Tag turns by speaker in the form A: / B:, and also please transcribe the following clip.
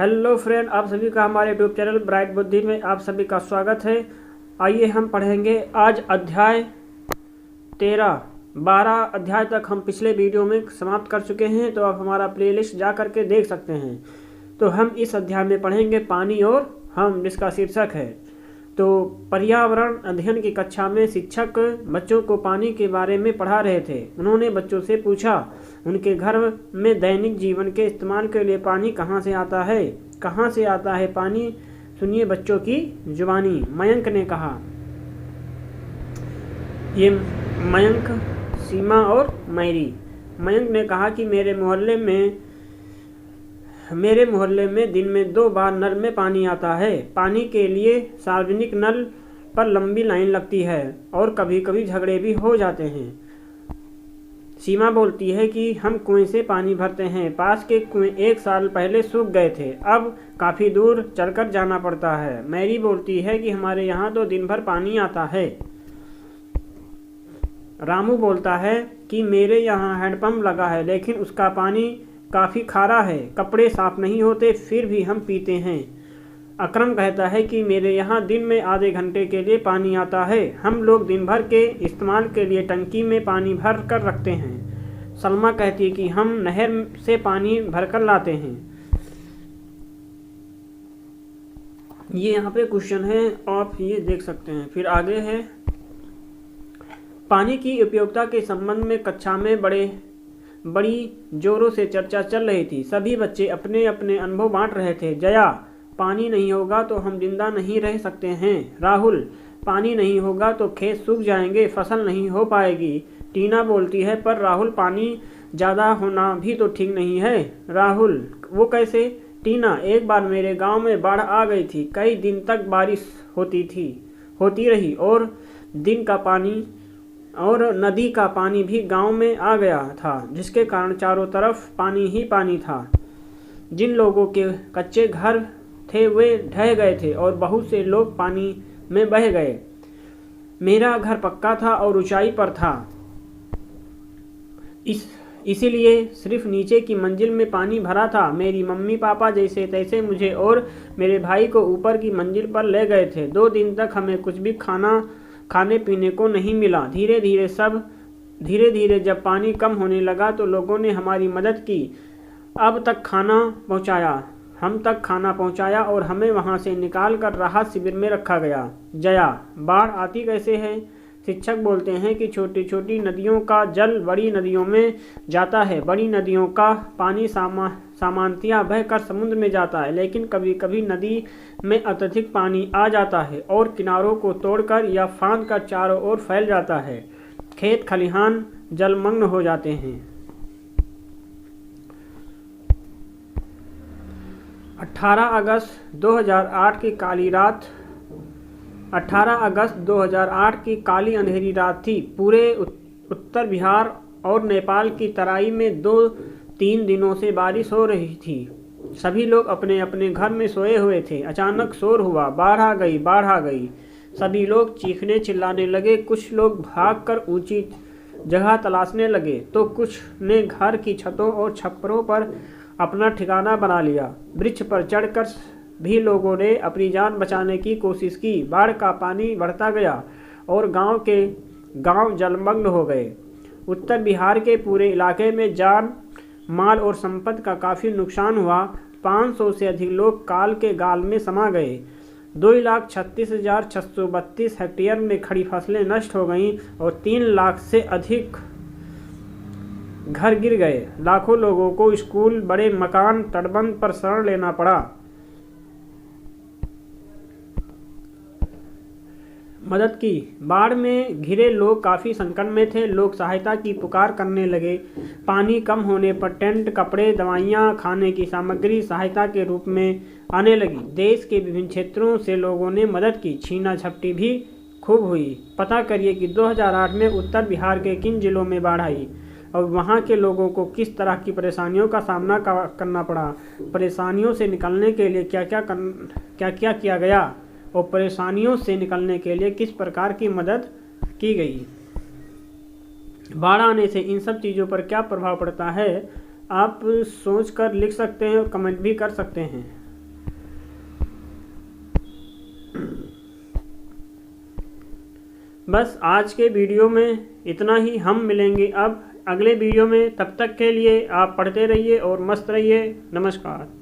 A: Hello friend, आप सभी का हमारे यूट्यूब चैनल ब्राइट बुद्धि में आप सभी का स्वागत है। आइए हम पढ़ेंगे आज अध्याय 13। 12 अध्याय तक हम पिछले वीडियो में समाप्त कर चुके हैं, तो आप हमारा प्लेलिस्ट जा करके देख सकते हैं। तो हम इस अध्याय में पढ़ेंगे पानी और हम, जिसका शीर्षक है। तो पर्यावरण अध्ययन की कक्षा में शिक्षक बच्चों को पानी के बारे में पढ़ा रहे थे। उन्होंने बच्चों से पूछा, उनके घर में दैनिक जीवन के इस्तेमाल के लिए पानी कहाँ से आता है? कहाँ से आता है पानी? सुनिए बच्चों की जुबानी। मयंक ने कहा। ये मयंक, सीमा और मैरी। मयंक ने कहा कि मेरे मोहल्ले में दिन में 2 बार नल में पानी आता है। पानी के लिए सार्वजनिक नल पर लंबी लाइन लगती है और कभी कभी झगड़े भी हो जाते हैं। सीमा बोलती है कि हम कुएं से पानी भरते हैं। पास के कुएं 1 साल पहले सूख गए थे, अब काफ़ी दूर चलकर जाना पड़ता है। मैरी बोलती है कि हमारे यहाँ तो दिन भर पानी आता है। रामू बोलता है कि मेरे यहाँ हैंडपंप लगा है, लेकिन उसका पानी काफ़ी खारा है, कपड़े साफ नहीं होते, फिर भी हम पीते हैं। अकरम कहता है कि मेरे यहाँ दिन में आधे घंटे के लिए पानी आता है। हम लोग दिन भर के इस्तेमाल के लिए टंकी में पानी भर कर रखते हैं। सलमा कहती है कि हम नहर से पानी भर कर लाते हैं। ये यहाँ पे क्वेश्चन है, आप ये देख सकते हैं। फिर आगे है, पानी की उपयोगिता के संबंध में कक्षा में बड़ी जोरों से चर्चा चल रही थी। सभी बच्चे अपने अपने अनुभव बांट रहे थे। जया, पानी नहीं होगा तो हम जिंदा नहीं रह सकते हैं। राहुल, पानी नहीं होगा तो खेत सूख जाएंगे, फसल नहीं हो पाएगी। टीना बोलती है, पर राहुल पानी ज़्यादा होना भी तो ठीक नहीं है। राहुल, वो कैसे? टीना, एक बार मेरे गांव में बाढ़ आ गई थी। कई दिन तक बारिश होती रही और नदी का पानी भी गांव में आ गया था, जिसके कारण चारों तरफ पानी ही पानी था। जिन लोगों के कच्चे घर थे वे ढह गए थे और बहुत से लोग पानी में बह गए। मेरा घर पक्का था और ऊंचाई पर था, इसीलिए सिर्फ नीचे की मंजिल में पानी भरा था। मेरी मम्मी पापा जैसे तैसे मुझे और मेरे भाई को ऊपर की मंजिल पर ले गए थे। 2 दिन तक हमें कुछ भी खाने पीने को नहीं मिला। धीरे धीरे जब पानी कम होने लगा तो लोगों ने हमारी मदद की। हम तक खाना पहुंचाया और हमें वहां से निकाल कर राहत शिविर में रखा गया। जया, बाढ़ आती कैसे है? शिक्षक बोलते हैं कि छोटी छोटी नदियों का जल बड़ी नदियों में जाता है। बड़ी नदियों का पानी सामान्यतः बहकर समुद्र में जाता है, लेकिन कभी कभी नदी में अत्यधिक पानी आ जाता है और किनारों को तोड़कर या फांद कर चारों ओर फैल जाता है। खेत खलिहान जलमग्न हो जाते हैं। 18 अगस्त 2008 की काली रात 18 अगस्त 2008 की काली अंधेरी रात थी। पूरे उत्तर बिहार और नेपाल की तराई में 2-3 दिनों से बारिश हो रही थी। सभी लोग अपने अपने घर में सोए हुए थे। अचानक शोर हुआ, बाढ़ आ गई, बाढ़ आ गई। सभी लोग चीखने चिल्लाने लगे। कुछ लोग भागकर ऊंची जगह तलाशने लगे, तो कुछ ने घर की छतों और छप्परों पर अपना ठिकाना बना लिया। वृक्ष पर चढ़कर भी लोगों ने अपनी जान बचाने की कोशिश की। बाढ़ का पानी बढ़ता गया और गांव जलमग्न हो गए। उत्तर बिहार के पूरे इलाके में जान माल और संपत्ति का काफ़ी नुकसान हुआ। 500 से अधिक लोग काल के गाल में समा गए। 2,36,632 हेक्टेयर में खड़ी फसलें नष्ट हो गईं और 3 लाख से अधिक घर गिर गए। लाखों लोगों को स्कूल, बड़े मकान, तटबंध पर शरण लेना पड़ा। मदद की। बाढ़ में घिरे लोग काफ़ी संकट में थे। लोग सहायता की पुकार करने लगे। पानी कम होने पर टेंट, कपड़े, दवाइयाँ, खाने की सामग्री सहायता के रूप में आने लगी। देश के विभिन्न क्षेत्रों से लोगों ने मदद की। छीना झपटी भी खूब हुई। पता करिए कि 2008 में उत्तर बिहार के किन जिलों में बाढ़ आई और वहाँ के लोगों को किस तरह की परेशानियों का सामना करना पड़ा। परेशानियों से निकलने के लिए क्या क्या किया गया और परेशानियों से निकलने के लिए किस प्रकार की मदद की गई। बाढ़ आने से इन सब चीज़ों पर क्या प्रभाव पड़ता है, आप सोच कर लिख सकते हैं और कमेंट भी कर सकते हैं। बस आज के वीडियो में इतना ही। हम मिलेंगे अब अगले वीडियो में, तब तक के लिए आप पढ़ते रहिए और मस्त रहिए। नमस्कार।